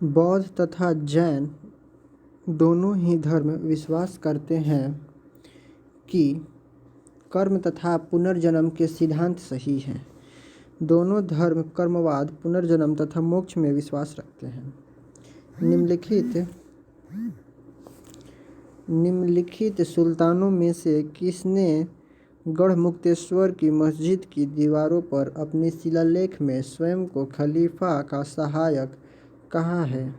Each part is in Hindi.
बौद्ध तथा जैन दोनों ही धर्म विश्वास करते हैं कि कर्म तथा पुनर्जन्म के सिद्धांत सही हैं। दोनों धर्म कर्मवाद, पुनर्जन्म तथा मोक्ष में विश्वास रखते हैं। निम्नलिखित सुल्तानों में से किसने गढ़मुक्तेश्वर की मस्जिद की दीवारों पर अपने शिलालेख में स्वयं को खलीफा का सहायक कहा है?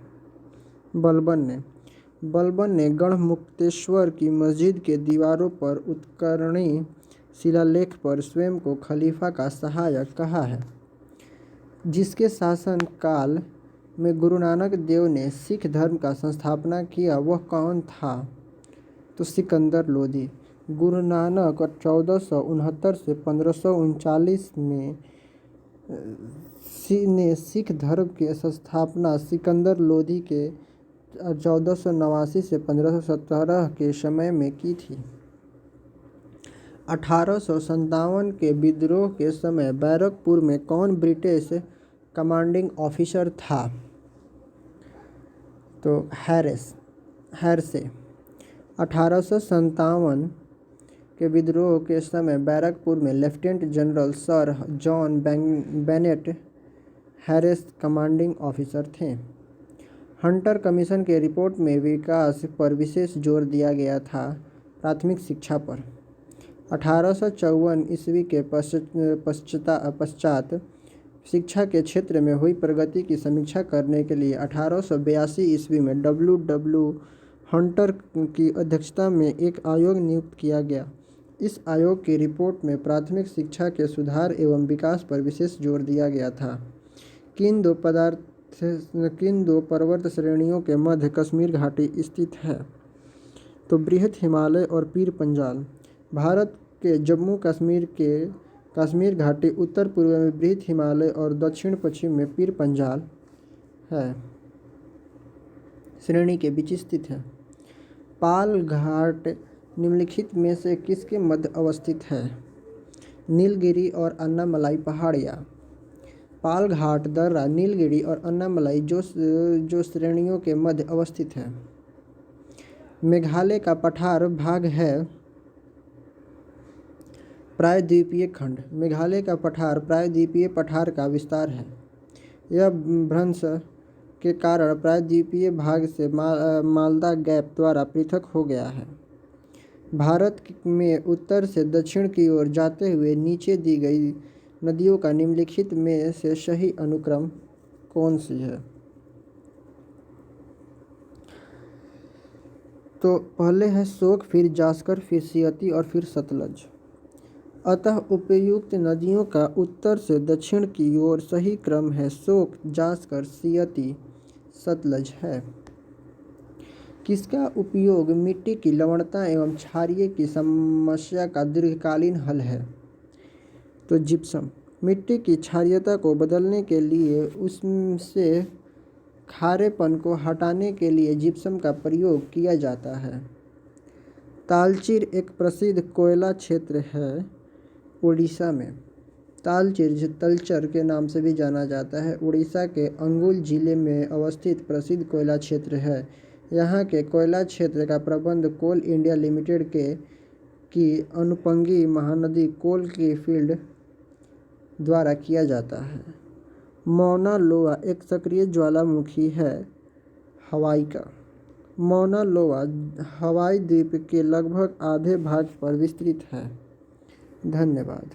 बलबन ने गढ़मुक्तेश्वर की मस्जिद के दीवारों पर उत्कीर्ण शिलालेख पर स्वयं को खलीफा का सहायक कहा है। जिसके शासन काल में गुरु नानक देव ने सिख धर्म का संस्थापना किया, वह कौन था? तो सिकंदर लोधी। गुरु नानक 1469 से 1539 में ने सिख धर्म की स्थापना सिकंदर लोधी के 1489 से 1517 के समय में की थी। 1857 के विद्रोह के समय बैरकपुर में कौन ब्रिटिश कमांडिंग ऑफिसर था? तो हैरसे। 1857 के विद्रोह के समय बैरकपुर में lieutenant general sir John Bennett Harris commanding officer थे। हंटर कमीशन के रिपोर्ट में विकास पर विशेष जोर दिया गया था, प्राथमिक शिक्षा पर। 1854 ईस्वी के पश्चात शिक्षा के क्षेत्र में हुई प्रगति की समीक्षा करने के लिए 1882 ईस्वी में W. हंटर की अध्यक्षता में एक आयोग नियुक्त किया गया। इस आयोग की रिपोर्ट में प्राथमिक शिक्षा के सुधार एवं विकास पर विशेष जोर दिया गया था। किन दो पर्वत श्रेणियों के मध्य कश्मीर घाटी स्थित है? तो बृहत हिमालय और पीर पंजाल। भारत के जम्मू कश्मीर के कश्मीर घाटी उत्तर पूर्व में बृहत हिमालय और दक्षिण पश्चिम में पीर पंजाल है श्रेणी के बीच स्थित है। पाल घाट निम्नलिखित में से किसके मध्य अवस्थित है? नीलगिरी और अन्नामलाई पहाड़ियाँ। पाल घाट दर्रा नीलगिरी और अन्नामलाई जो श्रेणियों के मध्य अवस्थित है। मेघालय का पठार भाग है प्रायद्वीपीय खंड। मेघालय का पठार प्रायद्वीपीय पठार का विस्तार है। यह भ्रंश के कारण प्रायद्वीपीय भाग से मालदा गैप द्वारा पृथक हो गया है। भारत में उत्तर से दक्षिण की ओर जाते हुए नीचे दी गई नदियों का निम्नलिखित में से सही अनुक्रम कौन सी है? तो पहले है शोक, फिर जास्कर, फिर सियती और फिर सतलज। अतः उपयुक्त नदियों का उत्तर से दक्षिण की ओर सही क्रम है शोक, जास्कर, सियती, सतलज है। किसका उपयोग मिट्टी की लवणता एवं क्षारीय की समस्या का दीर्घकालीन हल है? तो जिप्सम। मिट्टी की क्षारीयता को बदलने के लिए उससे खारेपन को हटाने के लिए जिप्सम का प्रयोग किया जाता है। तालचेर एक प्रसिद्ध कोयला क्षेत्र है उड़ीसा में। तालचेर तलचर के नाम से भी जाना जाता है। उड़ीसा के अंगुल जिले में अवस्थित प्रसिद्ध कोयला क्षेत्र है। यहाँ के कोयला क्षेत्र का प्रबंध कोल इंडिया लिमिटेड की अनुपंगी महानदी कोल की फील्ड द्वारा किया जाता है। मौना लोआ एक सक्रिय ज्वालामुखी है हवाई का। मौना लोआ हवाई द्वीप के लगभग आधे भाग पर विस्तृत है। धन्यवाद।